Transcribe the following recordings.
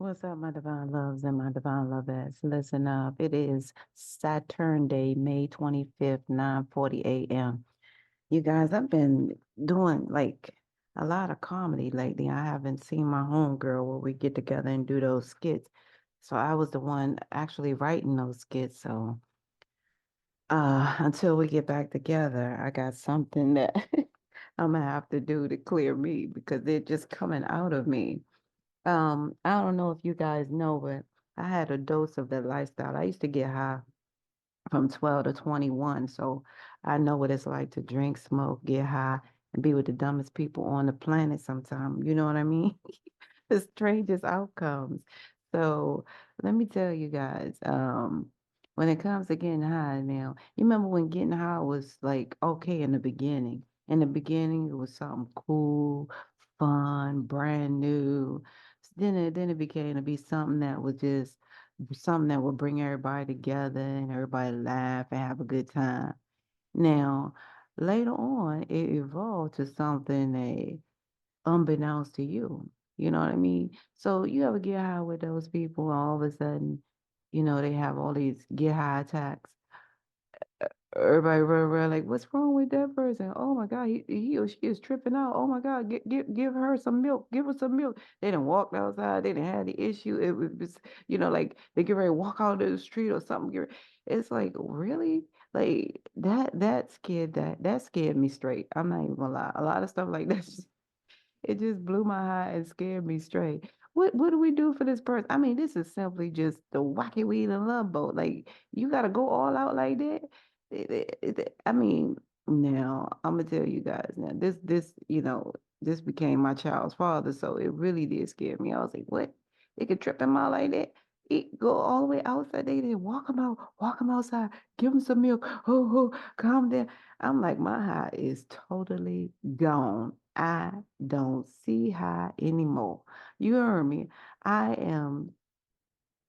What's up, my divine loves and my divine lovettes? Listen up. It is Saturn Day, May 25th, 9:40 a.m. You guys, I've been doing like a lot of comedy lately. I haven't seen my homegirl where we get together and do those skits. So I was the one actually writing those skits. So until we get back together, I got something that I'm gonna have to do to clear me because they're just coming out of me. I don't know if you guys know, but I had a dose of that lifestyle. I used to get high from 12 to 21, so I know what it's like to drink, smoke, get high, and be with the dumbest people on the planet sometimes. You know what I mean? The strangest outcomes. So let me tell you guys, when it comes to getting high now, you remember when getting high was like okay in the beginning. In the beginning, it was something cool, fun, brand new. Then it became to be something that was just something that would bring everybody together and everybody laugh and have a good time. Now, later on, it evolved to something that unbeknownst to you. You know what I mean? So you ever get high with those people, all of a sudden, they have all these get high attacks. Everybody run like, what's wrong with that person? Oh my God, he or she is tripping out. Oh my God, give her some milk. Give her some milk. They didn't walk outside. They didn't have the issue. It was, like they get ready to walk out of the street or something. It's like, really? Like that scared me straight. I'm not even gonna lie. A lot of stuff like that it just blew my high and scared me straight. What do we do for this person? I mean, this is simply just the wacky weed and love boat. Like you gotta go all out like that. I mean, now I'm gonna tell you guys now. This became my child's father, so it really did scare me. I was like, what? They could trip him out like that? It go all the way outside. They did walk him outside, give him some milk. Calm down. I'm like, my high is totally gone. I don't see high anymore. You heard me. I am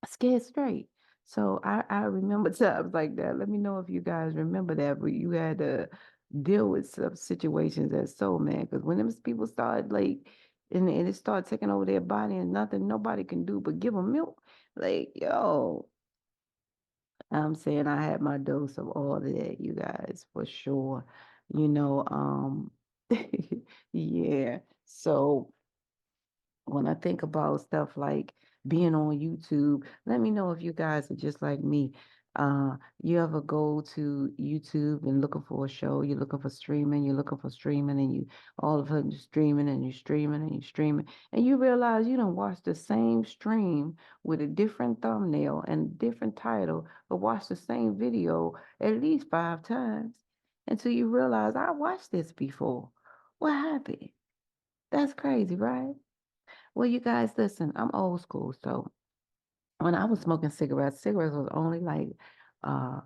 scared straight. So I remember times like that. Let me know if you guys remember that, but you had to deal with some situations that's so mad. Because when them people start like, and it start taking over their body and nothing nobody can do but give them milk. Like, yo, I'm saying I had my dose of all of that, you guys, for sure. You know, yeah. So when I think about stuff like being on YouTube, let me know if you guys are just like me. You ever go to YouTube and looking for a show, you're looking for streaming, and you all of a sudden you're streaming and you're streaming and you're streaming, and you realize you don't watch the same stream with a different thumbnail and different title, but watch the same video at least 5 times until you realize I watched this before. What happened? That's crazy, right? Well, you guys, listen, I'm old school. So when I was smoking cigarettes was only like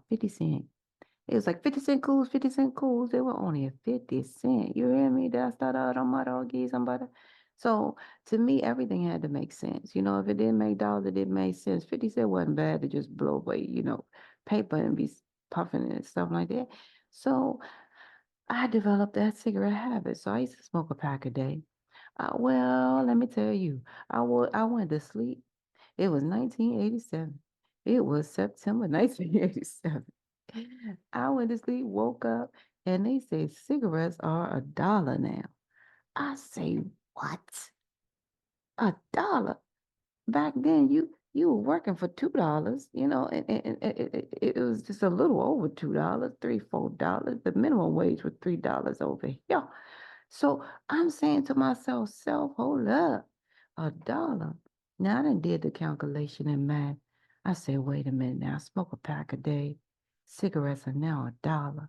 50 cent. It was like 50 cent cools, 50 cent cools. They were only a 50 cent. You hear me? Did I start out on my doggies, somebody? So to me, everything had to make sense. If it didn't make dollars, it didn't make sense. 50 cent wasn't bad to just blow away, paper and be puffing and stuff like that. So I developed that cigarette habit. So I used to smoke a pack a day. Well, let me tell you, I went to sleep. It was 1987. It was September 1987. I went to sleep, woke up, and they say cigarettes are $1 now. I say, what? $1? Back then, you were working for $2, and it was just a little over $2, $3, $4. The minimum wage was $3 over here. So I'm saying to myself, self, hold up, $1. Now I done did the calculation in math. I said, wait a minute now, I smoke a pack a day. Cigarettes are now $1.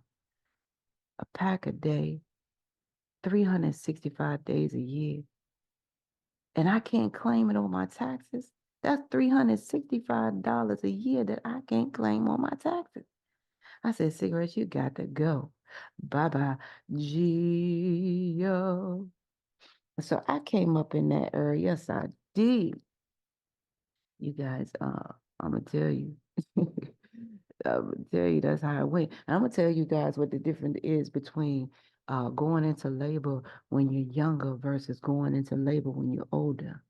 A pack a day, 365 days a year. And I can't claim it on my taxes. That's $365 a year that I can't claim on my taxes. I said, cigarettes, you got to go. Bye bye. Geo. So I came up in that area. Yes, I did. You guys, I'm gonna tell you. I'm gonna tell you that's how it went. And I'm gonna tell you guys what the difference is between going into labor when you're younger versus going into labor when you're older.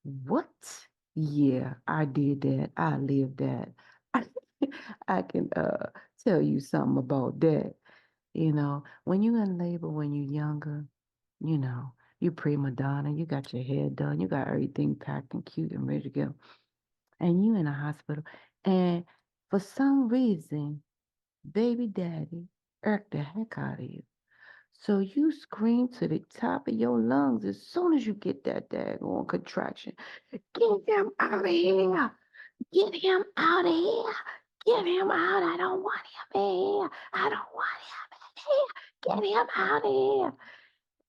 What? Yeah, I did that. I lived that. I can tell you something about that. When you in labor when you're younger, you prima donna, you got your hair done, you got everything packed and cute and ready to go. And you in a hospital. And for some reason, baby daddy irked the heck out of you. So you scream to the top of your lungs as soon as you get that daggone contraction. Get him out of here! Get him out of here! Get him out! I don't want him here! I don't want him here! Get him out of here!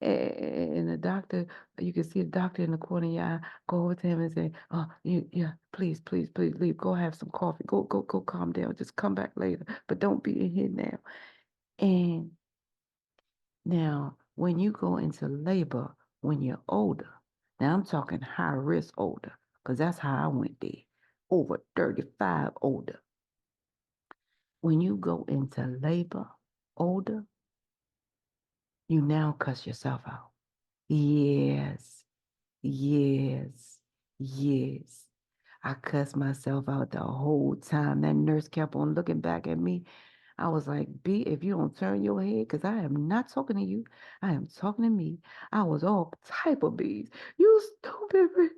And the doctor, you can see the doctor in the corner of your eye, go over to him and say, "Oh, yeah, please, please, please leave. Go have some coffee. Go, calm down. Just come back later. But don't be in here now." And now, when you go into labor when you're older, now I'm talking high risk older, because that's how I went there, over 35 older. When you go into labor older, you now cuss yourself out. Yes, yes, yes. I cussed myself out the whole time. That nurse kept on looking back at me. I was like, B, if you don't turn your head, because I am not talking to you, I am talking to me. I was all type of bees. You stupid bitch.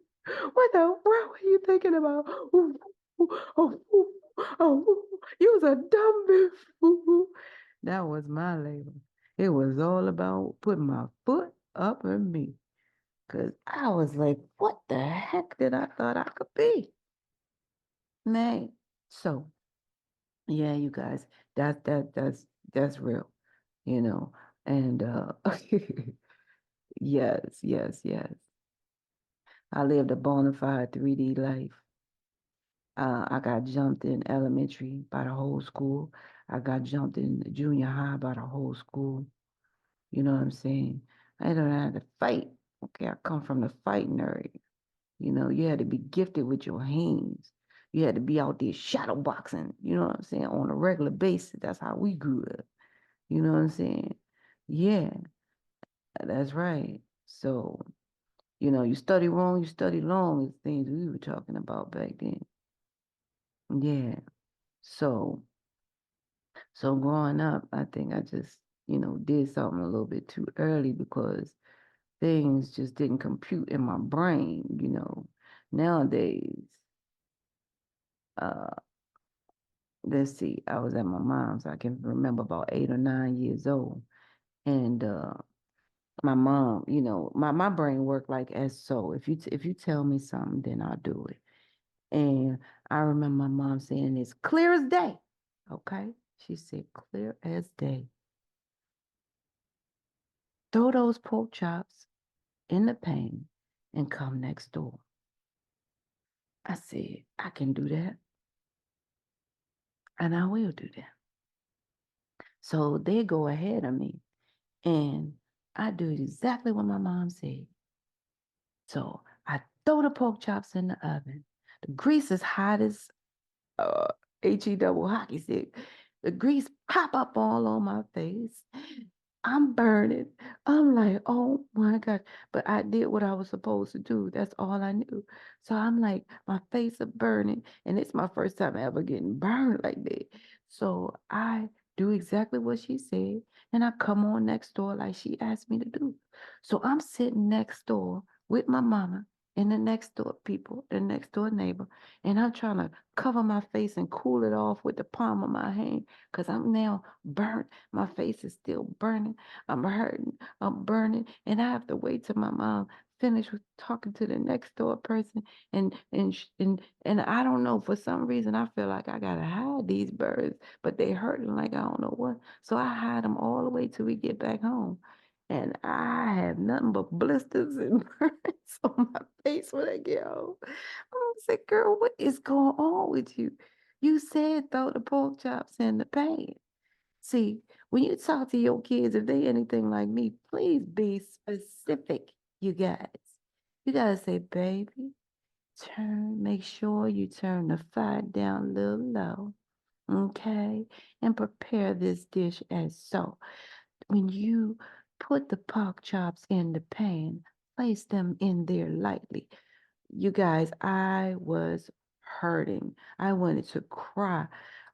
What the world were you thinking about? Ooh, ooh, oh, ooh, oh, ooh. You was a dumb bitch. Ooh, ooh. That was my labor. It was all about putting my foot up in me. Because I was like, what the heck did I thought I could be? Man. So, yeah, you guys, that's real, you know. And yes, yes, yes. I lived a bona fide 3D life. I got jumped in elementary by the whole school. I got jumped in junior high by the whole school. You know what I'm saying? I don't have to fight. Okay, I come from the fighting area. You had to be gifted with your hands. You had to be out there shadow boxing, you know what I'm saying, on a regular basis. That's how we grew up. You know what I'm saying? Yeah, that's right. So, you study wrong, you study long is things we were talking about back then. Yeah. So, so growing up, I think I just, did something a little bit too early because things just didn't compute in my brain. Nowadays, uh, let's see, I was at my mom's. I can remember about 8 or 9 years old. And my mom, my brain worked like as so. If you tell me something, then I'll do it. And I remember my mom saying it's clear as day. Okay. She said, clear as day. Throw those pork chops in the pan and come next door. I said, I can do that. And I will do that. So they go ahead of me. And I do exactly what my mom said. So I throw the pork chops in the oven. The grease is hot as uh, HE double hockey stick. The grease pop up all on my face. I'm burning. I'm like, oh my God. But I did what I was supposed to do. That's all I knew. So I'm like, my face is burning. And it's my first time ever getting burned like that. So I do exactly what she said. And I come on next door like she asked me to do. So I'm sitting next door with my mama and the next door people, the next door neighbor. And I'm trying to cover my face and cool it off with the palm of my hand because I'm now burnt. My face is still burning. I'm hurting. I'm burning. And I have to wait till my mom finish with talking to the next door person. And I don't know, for some reason, I feel like I gotta hide these birds, but they hurting like I don't know what. So I hide them all the way till we get back home. And I have nothing but blisters and burns on my face when I get home. I said, girl, what is going on with you? You said throw the pork chops in the pan. See, when you talk to your kids, if they anything like me, please be specific, you guys. You gotta say, baby, make sure you turn the fire down a little low, okay? And prepare this dish as so. When you put the pork chops in the pan, place them in there lightly. You guys, I was hurting. I wanted to cry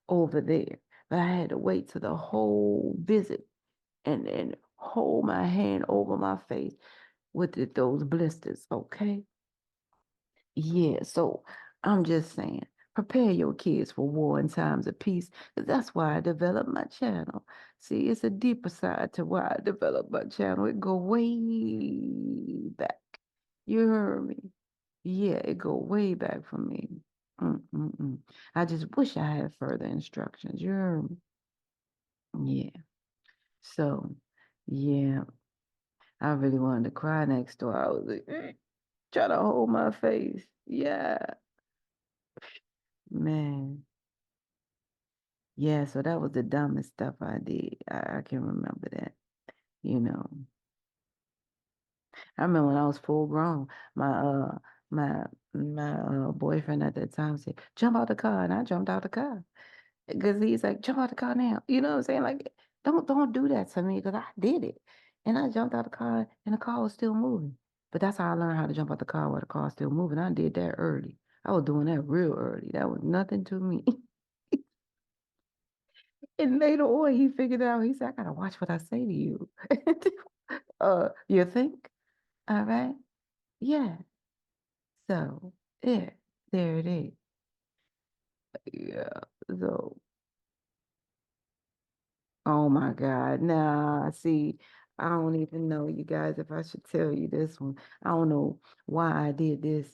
over there, but I had to wait till the whole visit and hold my hand over my face with those blisters, okay? Yeah, so I'm just saying, prepare your kids for war and times of peace. 'Cause that's why I developed my channel. See, it's a deeper side to why I developed my channel. It go way back. You heard me? Yeah, it go way back for me. Mm-mm-mm. I just wish I had further instructions. You heard me? Yeah. So, yeah, I really wanted to cry next door. I was like, trying to hold my face. Yeah, man. Yeah, so that was the dumbest stuff I did. I can remember that, you know. I remember when I was full grown, my my boyfriend at that time said, jump out the car, and I jumped out the car. Because he's like, jump out the car now. You know what I'm saying? Like, don't do that to me because I did it. And I jumped out the car and the car was still moving. But that's how I learned how to jump out the car while the car's still moving. I did that early. I was doing that real early. That was nothing to me. And later on, he figured out, he said, I gotta watch what I say to you. You think? All right. Yeah. So, yeah, there it is. Yeah. So, oh my God. Nah, see, I don't even know, you guys, if I should tell you this one. I don't know why I did this.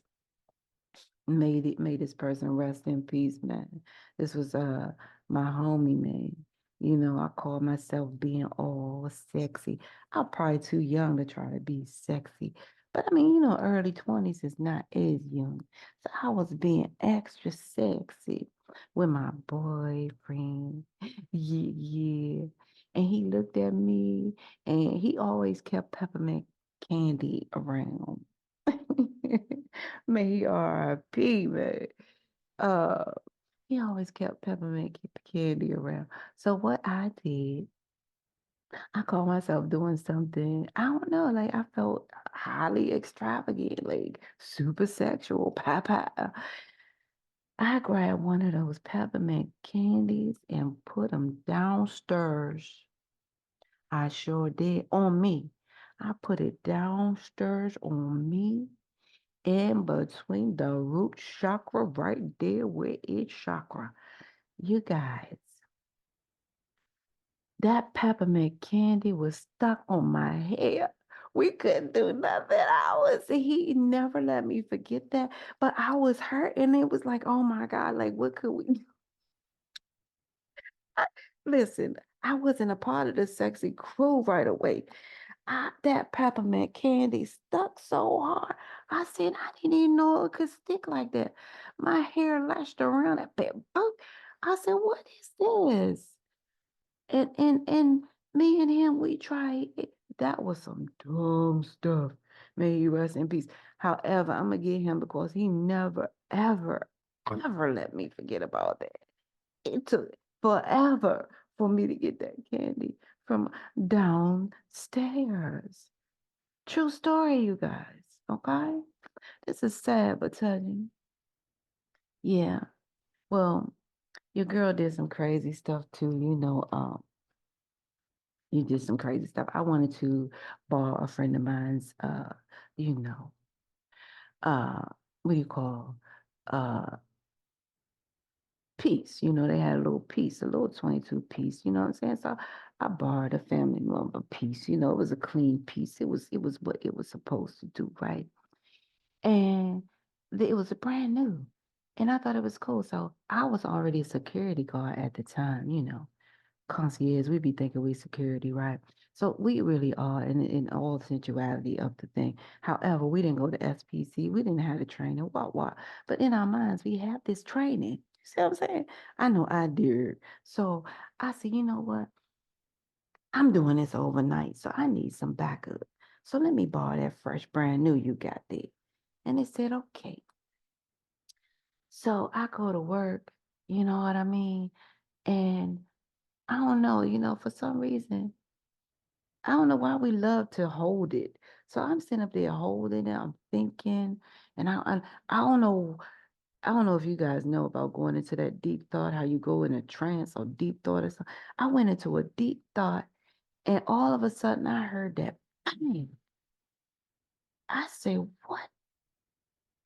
Made this person rest in peace, man. This was my homie, man. You know, I call myself being all sexy. I'm probably too young to try to be sexy. But I mean, you know, early 20s is not as young. So I was being extra sexy with my boyfriend. Yeah, yeah. And he looked at me and he always kept peppermint candy around. May he R.I.P. man. Uh, he always kept peppermint candy around. So what I did, I called myself doing something. I don't know, like I felt highly extravagant, like super sexual. Papa. I grabbed one of those peppermint candies and put them downstairs. I sure did on me. I put it downstairs on me in between the root chakra, right there where it's chakra. You guys, that peppermint candy was stuck on my hair. We couldn't do nothing. He never let me forget that. But I was hurt and it was like, oh my God, like what could we do? Listen, I wasn't a part of the sexy crew right away. That peppermint candy stuck so hard. I said, I didn't even know it could stick like that. My hair lashed around that bit. I said, what is this? And me and him, we tried it. That was some dumb stuff. May he rest in peace. However, I'm gonna get him because he never, ever, ever let me forget about that. It took forever for me to get that candy from downstairs. True story, you guys. Okay? This is sad but touching. Yeah. Well, your girl did some crazy stuff too. You did some crazy stuff. I wanted to borrow a friend of mine's you know, uh what do you call uh piece. You know, they had a little piece, a little 22 piece, you know what I'm saying? So I borrowed a family member piece. You know, it was a clean piece. It was what it was supposed to do, right? And it was a brand new. And I thought it was cool. So I was already a security guard at the time, you know. Concierge, we be thinking we security, right? So we really are in all sensuality of the thing. However, we didn't go to SPC. We didn't have the training, what. But in our minds, we have this training. You see what I'm saying? I know I did. So I said, you know what? I'm doing this overnight, so I need some backup. So let me borrow that fresh brand new you got there. And they said, okay. So I go to work, you know what I mean? And I don't know, for some reason, I don't know why we love to hold it. So I'm sitting up there holding it. I'm thinking, and I don't know. I don't know if you guys know about going into that deep thought, how you go in a trance or deep thought or something. I went into a deep thought, and all of a sudden I heard that bang. I say, what?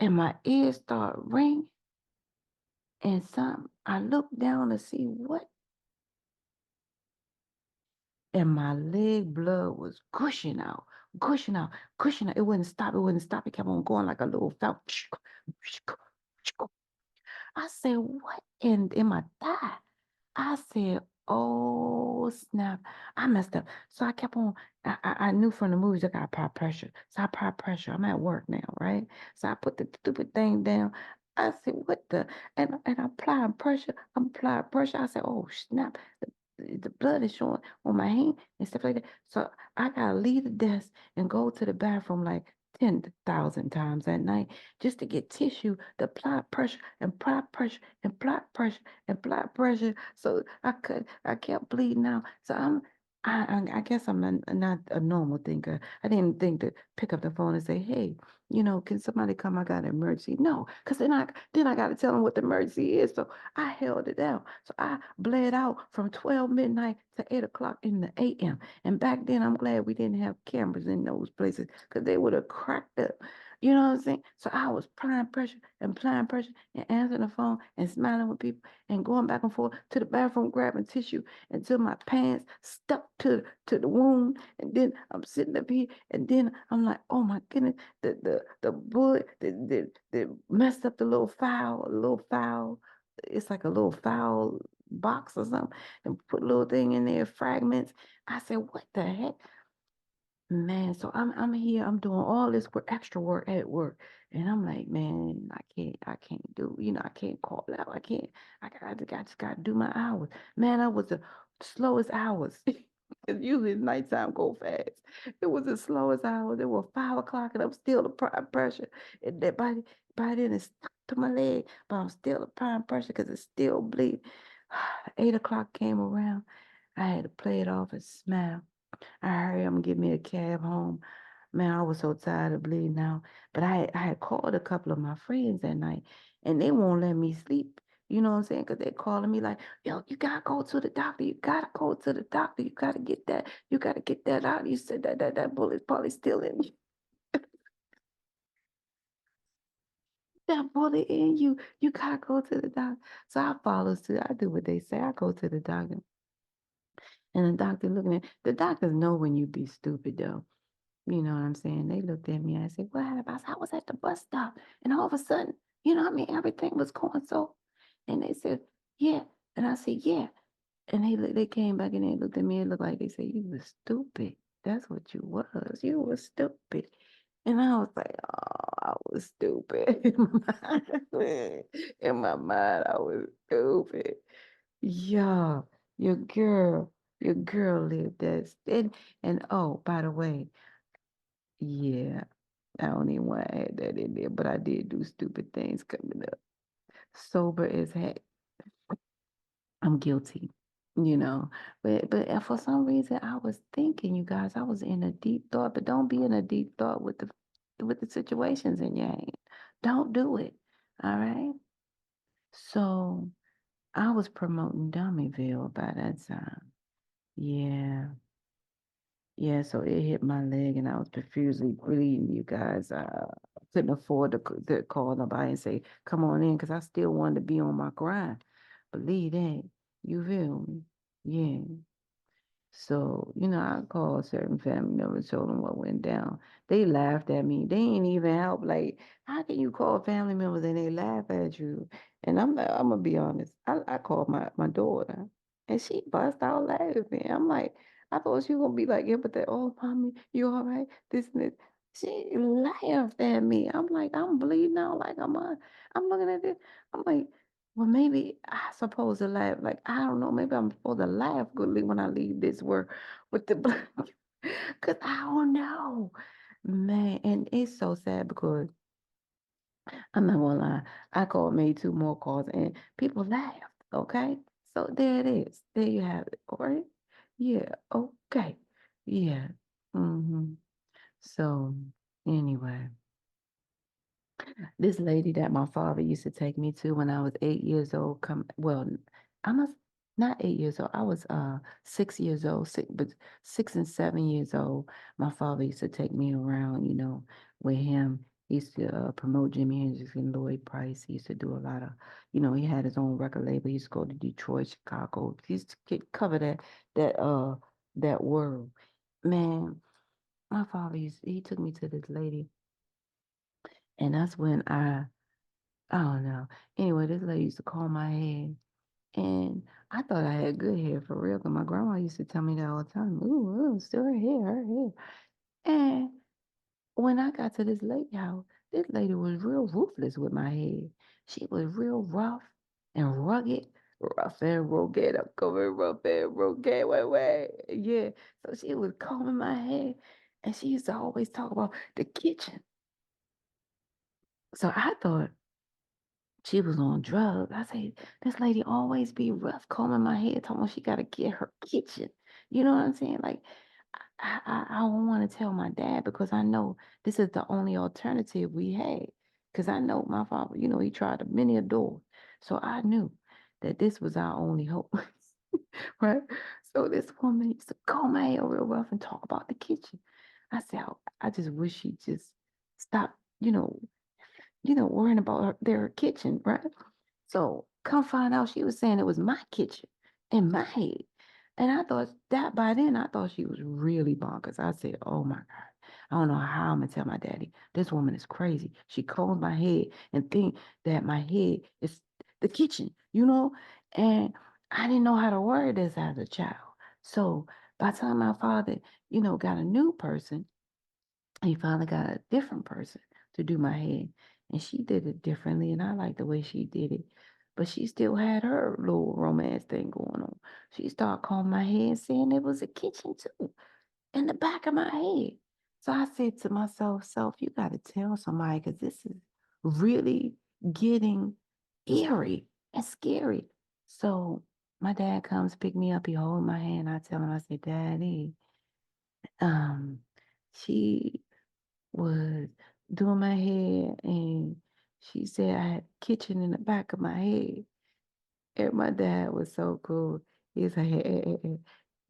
And my ears start ringing, and I look down to see what, and my leg blood was gushing out, gushing out, gushing out. It wouldn't stop. It wouldn't stop. It kept on going like a little fountain. I said, what in my thigh? I said, oh snap, I messed up. So I kept on, I knew from the movies I got apply pressure. So I apply pressure. I'm at work now, right? So I put the stupid thing down. I said, what the? And I'm applying pressure. I'm applying pressure. I said, oh snap. The blood is showing on my hand and stuff like that. So I gotta leave the desk and go to the bathroom like 10,000 times at night just to get tissue to apply pressure and apply pressure and apply pressure and apply pressure. So I kept bleeding out. So I guess I'm not a normal thinker. I didn't think to pick up the phone and say, hey, can somebody come? I got an emergency. No, because then I got to tell them what the emergency is. So I held it down. So I bled out from 12 midnight to 8 o'clock in the AM. And back then, I'm glad we didn't have cameras in those places because they would have cracked up. You know what I'm saying? So I was applying pressure and answering the phone and smiling with people and going back and forth to the bathroom grabbing tissue until my pants stuck to the wound. And then I'm sitting up here and then I'm like, oh my goodness, the bullet that messed up the little file. It's like a little foul box or something and put a little thing in there, fragments. I said, what the heck? Man, so I'm here, I'm doing all this work, extra work at work. And I'm like, man, I can't do, I can't call out. I can't, I just gotta do my hours. Man, that was the slowest hours. 'Cause usually nighttime go fast. It was the slowest hours. It was 5 o'clock and I'm still applying pressure. And that by then it's stuck to my leg, but I'm still applying pressure because it's still bleeding. 8 o'clock came around. I had to play it off and smile. I hurry up and get me a cab home. Man, I was so tired of bleeding out. But I had called a couple of my friends that night and they won't let me sleep. You know what I'm saying? Because they're calling me like, yo, you gotta go to the doctor. You gotta go to the doctor. You gotta get that. You gotta get that out. You said that bullet's probably still in you. That bullet in you. You gotta go to the doctor. So I follow suit. I do what they say. I go to the doctor. And the doctor looking at the doctors know when you be stupid though. You know what I'm saying? They looked at me and I said, what happened? I said, I was at the bus stop. And all of a sudden, everything was going so. And they said, yeah. And I said, yeah. And they came back and they looked at me and looked like they said, you was stupid. That's what you was. You was stupid. And I was like, oh, I was stupid. In my mind, I was stupid. Yeah, your girl, your girl lived that. And oh, by the way, yeah, I don't even want to add that in there, but I did do stupid things coming up. Sober as heck. I'm guilty, you know. But for some reason I was thinking, you guys, I was in a deep thought, but don't be in a deep thought with the situations in your hand. Don't do it. All right. So I was promoting Dummyville by that time. Yeah. Yeah, so it hit my leg and I was profusely bleeding, you guys. Couldn't afford to call nobody and say, come on in, because I still wanted to be on my grind. Believe that. You feel me? Yeah. So, I called certain family members, told them what went down. They laughed at me. They ain't even help. Like, how can you call family members and they laugh at you? And I'm like, I'm gonna be honest. I called my daughter and she bust out laughing. I'm like, I thought she was gonna be like, yeah, but that, oh, mommy, you all right? This and this. She laughed at me. I'm like, I'm bleeding out like I'm looking at this. I'm like, well, maybe I supposed to laugh. Like, I don't know. Maybe I'm supposed to laugh goodly when I leave this work with the blood. Because I don't know. Man, and it's so sad because I'm not gonna lie. Made two more calls and people laughed. Okay. So there it is. There you have it. All right. Yeah. Okay. Yeah. Hmm. So anyway, this lady that my father used to take me to when I was 8 years old, I must not 8 years old. I was 6 years old, but 6 and 7 years old. My father used to take me around, with him. He used to promote Jimi Hendrix and Lloyd Price. He used to do a lot of, he had his own record label. He used to go to Detroit, Chicago. He used to cover that world. Man, my father he took me to this lady, and that's when I don't know. Anyway, this lady used to comb my hair, and I thought I had good hair for real, because my grandma used to tell me that all the time. Ooh, ooh, still her hair, her hair. And when I got to this lady house, this lady was real ruthless with my hair. She was real rough and rugged, rough and rugged. I'm coming rough and rugged. Wait. Yeah. So she was combing my hair, and she used to always talk about the kitchen. So I thought she was on drugs. I say, this lady always be rough combing my hair, talking about she got to get her kitchen. You know what I'm saying? Like, I don't want to tell my dad, because I know this is the only alternative we had. Because I know my father, he tried many a door. So I knew that this was our only hope. Right? So this woman used to comb my hair real rough and talk about the kitchen. I said, I just wish she just stopped, worrying about their kitchen, right? So come find out she was saying it was my kitchen in my head. And I thought that by then I thought she was really bonkers. I said, oh my God. I don't know how I'm gonna tell my daddy. This woman is crazy. She combs my head and think that my head is the kitchen, And I didn't know how to word this as a child. So by the time my father, got a new person, he finally got a different person to do my hair. And she did it differently, and I liked the way she did it. But she still had her little romance thing going on. She started calling my hair and saying it was a kitchen too, in the back of my head. So I said to myself, self, you got to tell somebody, because this is really getting eerie and scary. So my dad comes pick me up, he hold my hand. I tell him, I said, Daddy, um, she was doing my hair, and she said I had a kitchen in the back of my head. And my dad was so cool. He's like,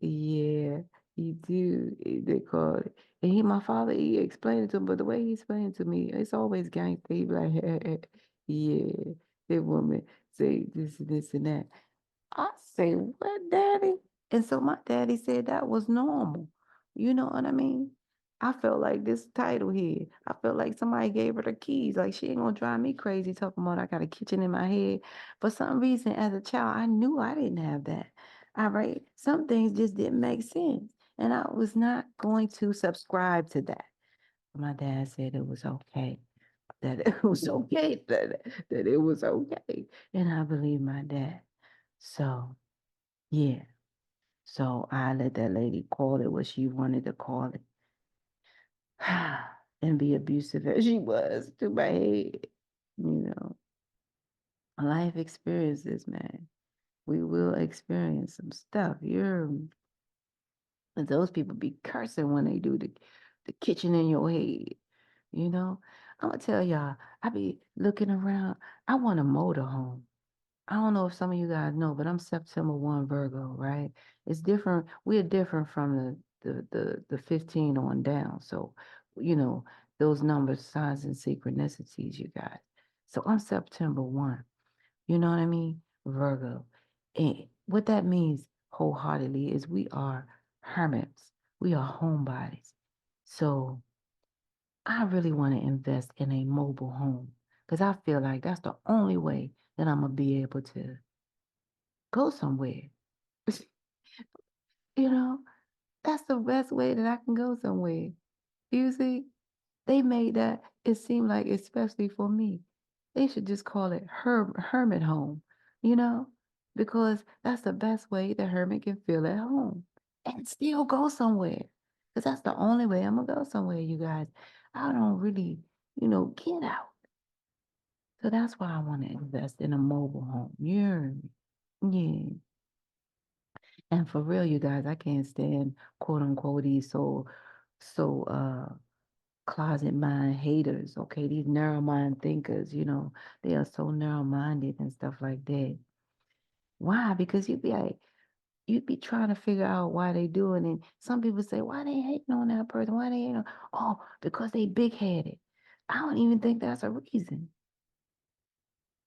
yeah, you do. They call it. And my father, he explained it to him, but the way he explained it to me, it's always gangster. He be like, yeah, that woman say this, and that. I say, what, daddy? And so my daddy said that was normal. You know what I mean? I felt like this title here. I felt like somebody gave her the keys. Like, she ain't gonna drive me crazy talking about I got a kitchen in my head. For some reason, as a child, I knew I didn't have that. All right. Some things just didn't make sense. And I was not going to subscribe to that. My dad said it was okay. That it was okay. That it was okay. And I believe my dad. So yeah. So I let that lady call it what she wanted to call it. And be abusive as she was to my head. You know, life experiences, man. We will experience some stuff. And those people be cursing when they do the kitchen in your head. You know, I'm gonna tell y'all, I be looking around. I want a motorhome. I don't know if some of you guys know, but I'm September 1 Virgo, right? It's different. We're different from the 15 on down. So, you know, those numbers, signs, and synchronicities, you guys. So I'm September 1. You know what I mean? Virgo. And what that means wholeheartedly is we are hermits. We are homebodies. So I really want to invest in a mobile home, because I feel like that's the only way that I'm gonna be able to go somewhere. You know, that's the best way that I can go somewhere. You see, they made that it seem like, especially for me, they should just call it hermit home, you know, because that's the best way the hermit can feel at home and still go somewhere. Because that's the only way I'm gonna go somewhere, you guys. I don't really, get out. So that's why I want to invest in a mobile home. Yeah. Yeah. And for real, you guys, I can't stand quote unquote these so closet mind haters, okay? These narrow mind thinkers, they are so narrow minded and stuff like that. Why? Because you'd be trying to figure out why they doing it. Some people say, why they hating on that person? Why they hating on, oh, because they big headed. I don't even think that's a reason.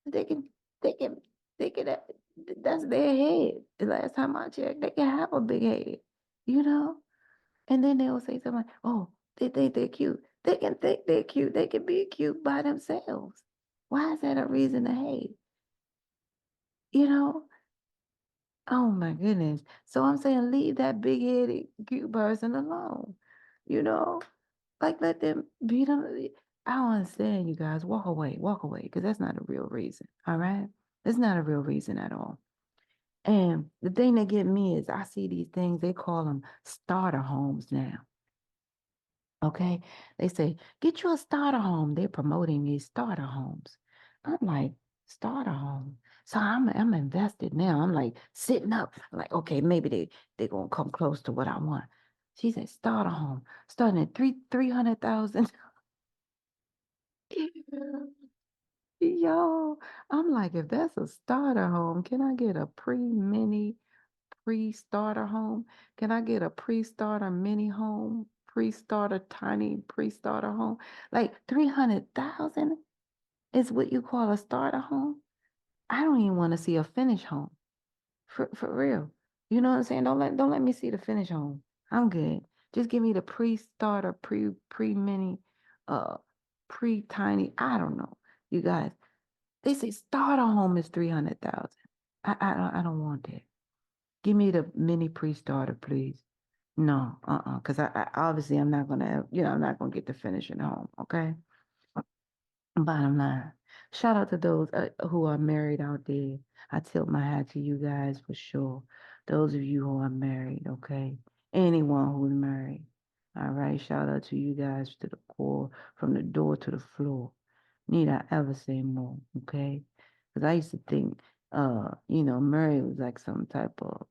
They can, they can, they can, that's their head. The last time I checked, they can have a big head, you know? And then they'll say something like, oh, they think they're cute. They can think they're cute. They can be cute by themselves. Why is that a reason to hate? You know? Oh my goodness. So I'm saying leave that big-headed cute person alone. You know? Like let them be them. I don't understand you guys. Walk away, because that's not a real reason. All right? That's not a real reason at all. And the thing that get me is I see these things, they call them starter homes now. Okay. They say, get you a starter home. They're promoting these starter homes. I'm like, starter home. So I'm invested now. I'm like sitting up, like, okay, maybe they're gonna come close to what I want. She said, starter home, starting at 300,000. Yo, I'm like, if that's a starter home, can I get a pre-mini pre-starter home? Can I get a pre-starter mini home? Pre-starter tiny pre-starter home? Like 300,000 is what you call a starter home? I don't even want to see a finish home. For real. You know what I'm saying? Don't let me see the finish home. I'm good. Just give me the pre-starter, pre-mini, uh pre-tiny. I don't know. You guys, they say starter home is 300,000. I don't want that. Give me the mini pre-starter, please. No, because I obviously I'm not gonna get the finishing home. Okay. Bottom line, shout out to those who are married out there. I tilt my hat to you guys for sure. Those of you who are married, okay. Anyone who's married, all right. Shout out to you guys to the core, from the door to the floor. Need I ever say more, okay? Because I used to think, married was like some type of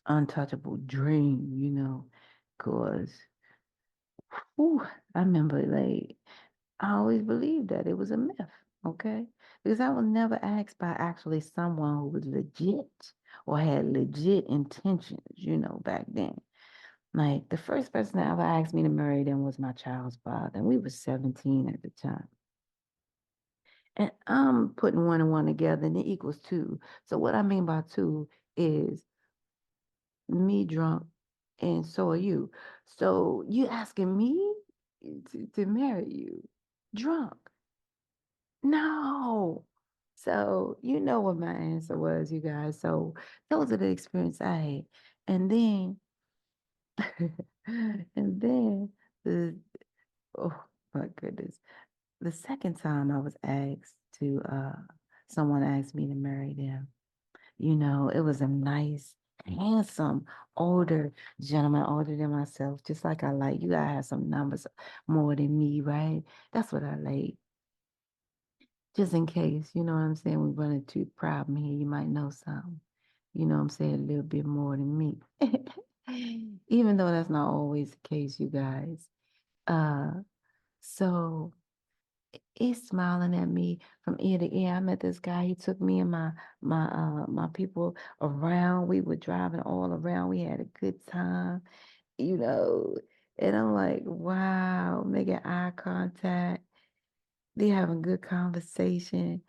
untouchable dream, because I remember like I always believed that it was a myth, okay? Because I was never asked by actually someone who was legit or had legit intentions, back then. Like the first person that ever asked me to marry them was my child's father, and we were 17 at the time. And I'm putting one and one together, and it equals two. So what I mean by two is me drunk, and so are you. So you asking me to marry you drunk? No. So you know what my answer was, you guys. So those are the experience I had. And then and then the oh my goodness. The second time I was asked to someone asked me to marry them. It was a nice, handsome, older gentleman, older than myself, just like I like. You gotta have some numbers more than me, right? That's what I like. Just in case, you know what I'm saying? We run into a problem here, you might know something. You know what I'm saying? A little bit more than me. Even though that's not always the case, you guys. Uh, so he's smiling at me from ear to ear. I met this guy. He took me and my people around. We were driving all around. We had a good time, you know. And I'm like, wow, making eye contact. They having good conversation.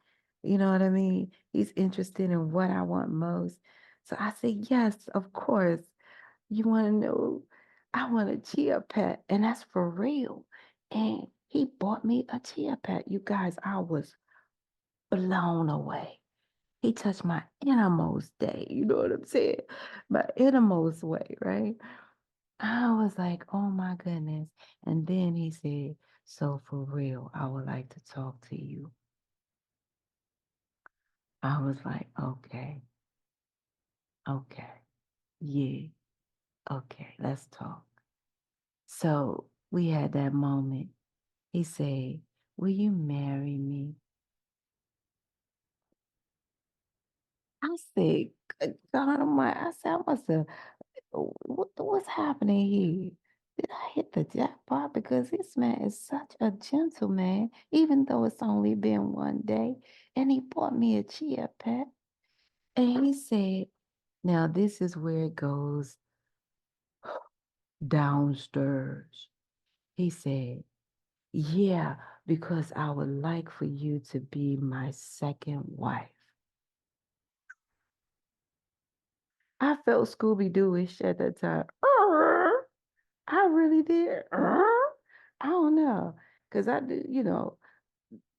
You know what I mean? He's interested in what I want most. So I said, yes, of course. You want to know? I want a chia pet, and that's for real. And he bought me a chia pet. You guys, I was blown away. He touched my innermost day. You know what I'm saying? My innermost way, right? I was like, oh my goodness. And then he said, so for real, I would like to talk to you. I was like, okay, okay, yeah, okay, let's talk. So we had that moment. He said, will you marry me? I said, God Almighty, I said, I must have, what's happening here? Did I hit the jackpot? Because this man is such a gentleman, even though it's only been one day. And he bought me a chia pet. And he said, now this is where it goes downstairs. He said, yeah, because I would like for you to be my second wife. I felt Scooby-Dooish at that time. I really did. I don't know. Because I do,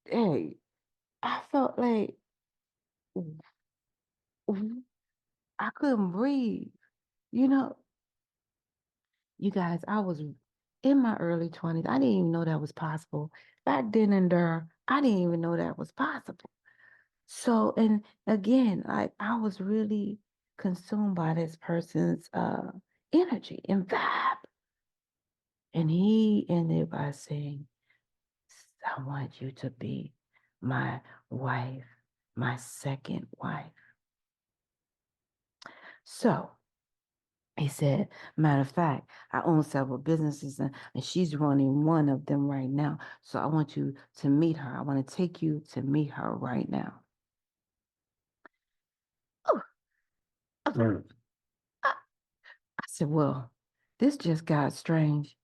hey, I felt like I couldn't breathe. You know, you guys, I was in my early 20s. I didn't even know that was possible. Back then and there, I didn't even know that was possible. So, and again, I was really consumed by this person's energy and vibe. And he ended by saying, I want you to be my wife, my second wife. So he said, matter of fact, I own several businesses and she's running one of them right now. So I want you to meet her. I want to take you to meet her right now. Oh, mm. I said, well, this just got strange.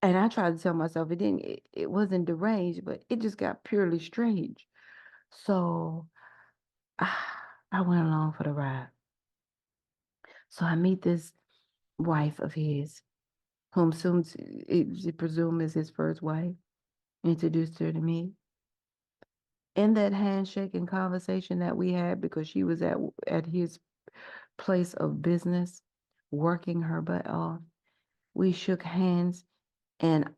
And I tried to tell myself it wasn't deranged, but it just got purely strange. So I went along for the ride. So I meet this wife of his, whom soon to presume is his first wife, introduced her to me. In that handshake and conversation that we had, because she was at his place of business, working her butt off, we shook hands, and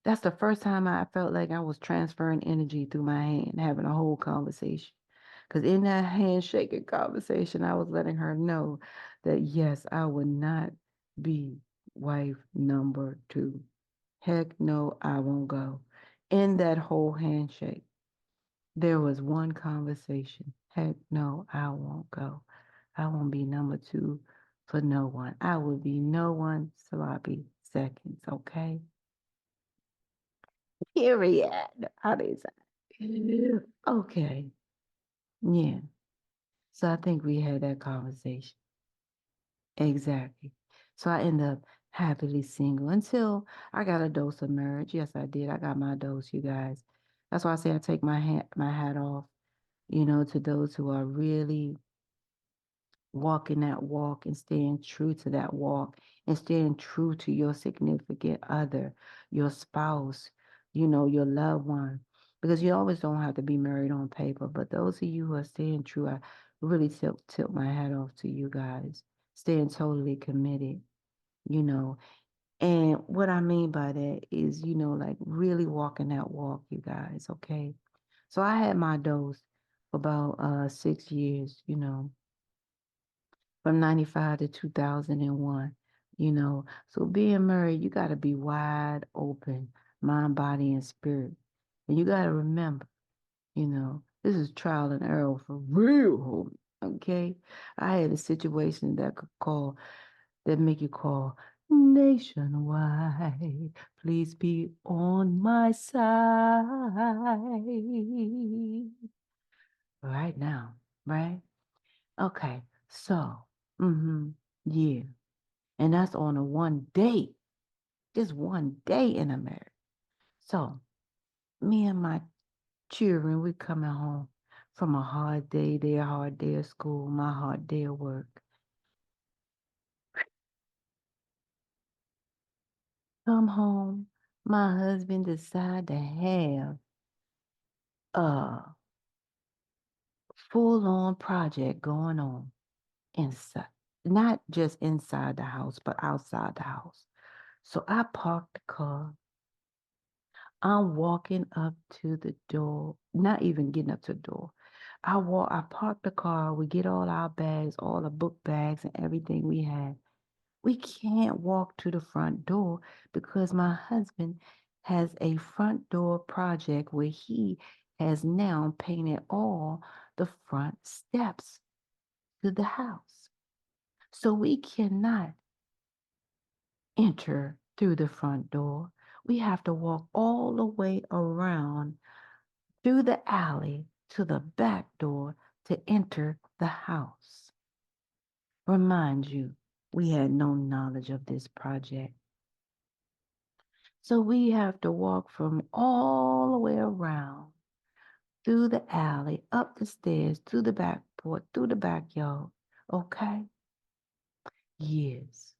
that's the first time I felt like I was transferring energy through my hand, having a whole conversation. Because in that handshaking conversation, I was letting her know that yes, I would not be wife number two. Heck no, I won't go. In that whole handshake, there was one conversation. Heck no, I won't go. I won't be number two for no one. I will be no one sloppy seconds, okay? Period. How they say. Okay. Yeah. So I think we had that conversation. Exactly. So I ended up happily single until I got a dose of marriage. Yes, I did. I got my dose, you guys. That's why I say I take my hat off, to those who are really walking that walk and staying true to that walk and staying true to your significant other, your spouse, your loved one. Because you always don't have to be married on paper, but those of you who are staying true, I really tilt my hat off to you guys. Staying totally committed, you know. And what I mean by that is, like really walking that walk, you guys, okay? So I had my dose for about 6 years, from 95 to 2001, So being married, you got to be wide open, mind, body, and spirit. And you got to remember, this is trial and error for real, homie. Okay? I had a situation that make you call nationwide. Please be on my side right now, right? Okay, so, yeah. And that's on a one day, just one day in America. So me and my children, we coming home from a hard day, their hard day of school, my hard day of work. Come home, my husband decide to have a full-on project going on inside, not just inside the house, but outside the house. So I parked the car. I'm walking up to the door, not even getting up to the door. I park the car, we get all our bags, all the book bags and everything we had. We can't walk to the front door because my husband has a front door project where he has now painted all the front steps to the house. So we cannot enter through the front door. We have to walk all the way around through the alley to the back door to enter the house. Remind you, we had no knowledge of this project. So we have to walk from all the way around through the alley, up the stairs, through the back porch, through the backyard. Okay? Yes.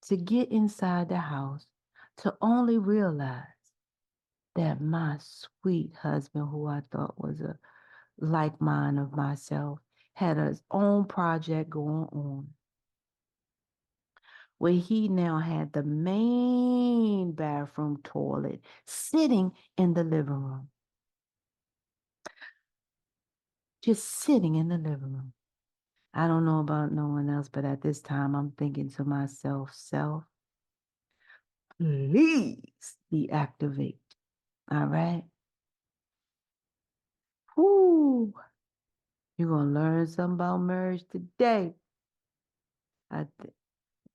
To get inside the house, to only realize that my sweet husband, who I thought was a like mind of myself, had his own project going on, where he now had the main bathroom toilet sitting in the living room. Just sitting in the living room. I don't know about no one else, but at this time I'm thinking to myself, self, please deactivate. All right? Whoo! You're gonna learn something about marriage today.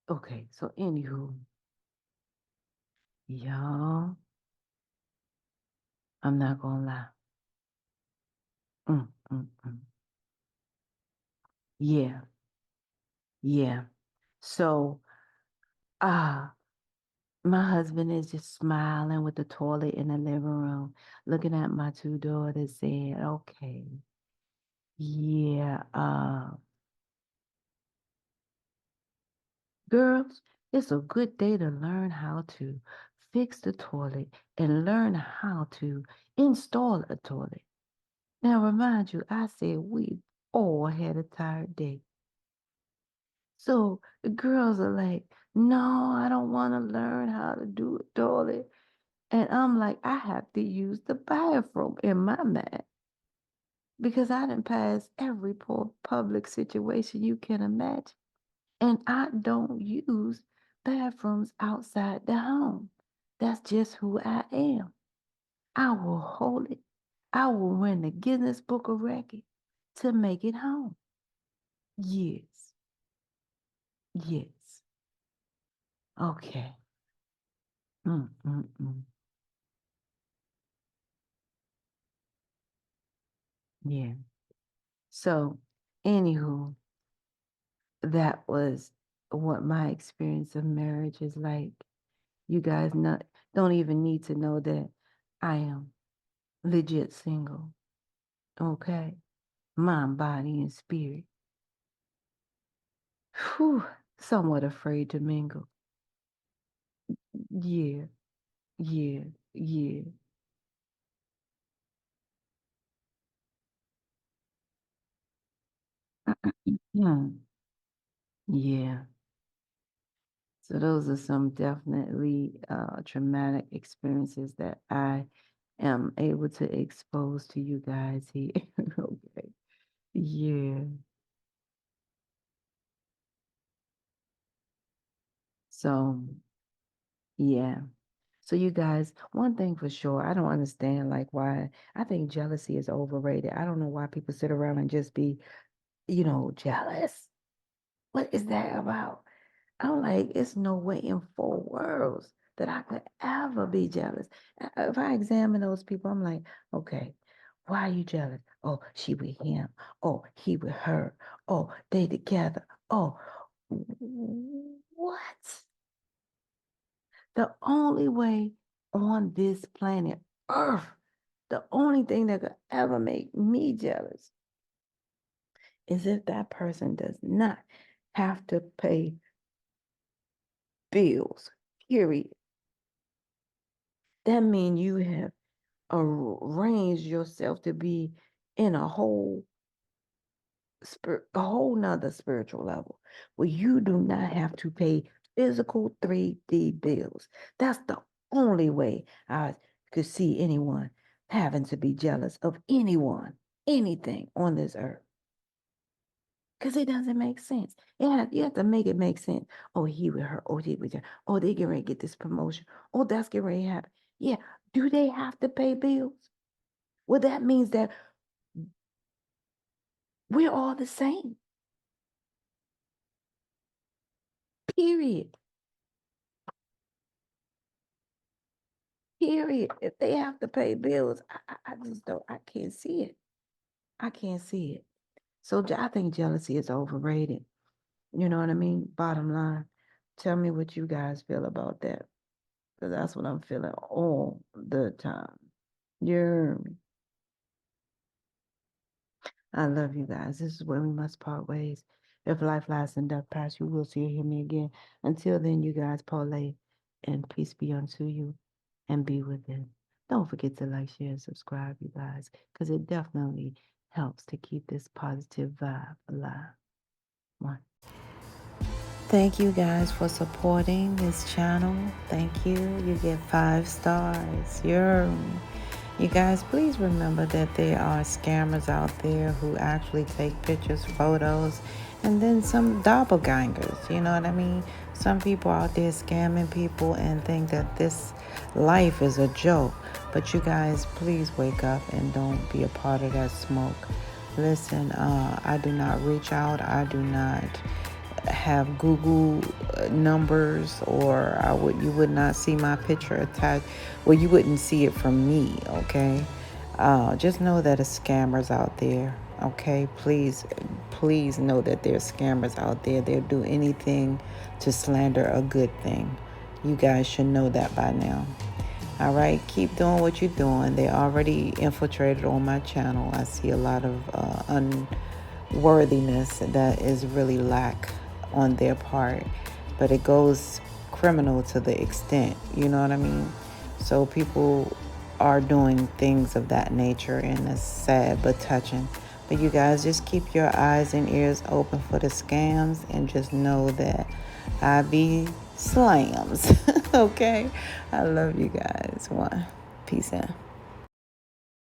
Okay, so anywho, y'all, I'm not gonna lie. Mm, mm, mm. Yeah, yeah. So, ah, my husband is just smiling with the toilet in the living room, looking at my two daughters, saying, "Okay, yeah, girls, it's a good day to learn how to fix the toilet and learn how to install a toilet." Now, remind you, I said we all had a tired day. So the girls are like, no, I don't want to learn how to do a toilet. And I'm like, I have to use the bathroom in my mind because I didn't pass every poor public situation you can imagine. And I don't use bathrooms outside the home. That's just who I am. I will hold it. I will win the Guinness Book of Records to make it home. Yes. Yes. Okay. Mm, mm, mm. Yeah. So, anywho, that was what my experience of marriage is like. You guys don't even need to know that I am legit single. Okay? Mind, body, and spirit. Whew, somewhat afraid to mingle. Yeah, yeah, yeah. Hmm. Yeah. So those are some definitely traumatic experiences that I am able to expose to you guys here. Okay. Yeah. So, yeah. So you guys, one thing for sure, I don't understand like why I think jealousy is overrated. I don't know why people sit around and just be, jealous. What is that about? I'm like, it's no way in four worlds that I could ever be jealous. If I examine those people, I'm like, okay, why are you jealous? Oh, she with him. Oh, he with her. Oh, they together. Oh, what? The only way on this planet Earth, the only thing that could ever make me jealous is if that person does not have to pay bills, period. That means you have arranged yourself to be in a whole nother spiritual level where you do not have to pay physical 3D bills. That's the only way I could see anyone having to be jealous of anyone, anything on this earth. Because it doesn't make sense. You have to make it make sense. Oh, he with her. Oh, he with her. Oh, they get ready to get this promotion. Oh, that's getting ready to happen. Yeah. Do they have to pay bills? Well, that means that we're all the same. Period. Period. If they have to pay bills, I just don't, I can't see it. I can't see it. So I think jealousy is overrated. You know what I mean? Bottom line. Tell me what you guys feel about that. Because that's what I'm feeling all the time. Yeah. I love you guys. This is where we must part ways. If life lasts and death pass, you will see or hear me again. Until then, you guys, parlay and peace be unto you and be with it. Don't forget to like, share, and subscribe, you guys, because it definitely helps to keep this positive vibe alive. One. Thank you guys for supporting this channel. Thank you. You get 5 stars. You guys, please remember that there are scammers out there who actually take pictures, photos, and then some doppelgangers. You know what I mean? Some people out there scamming people and think that this life is a joke. But you guys, please wake up and don't be a part of that smoke. Listen, I do not reach out. I do not have Google numbers, or you would not see my picture attached. Well, you wouldn't see it from me, okay? Just know that there's scammers out there, okay? Please know that there's scammers out there. They'll do anything to slander a good thing. You guys should know that by now. All right, keep doing what you're doing. They already infiltrated on my channel. I see a lot of unworthiness that is really lack on their part, but it goes criminal to the extent, you know what I mean? So people are doing things of that nature, and it's sad but touching. But you guys, just keep your eyes and ears open for the scams, and just know that I be slams. Okay, I love you guys. One, peace out.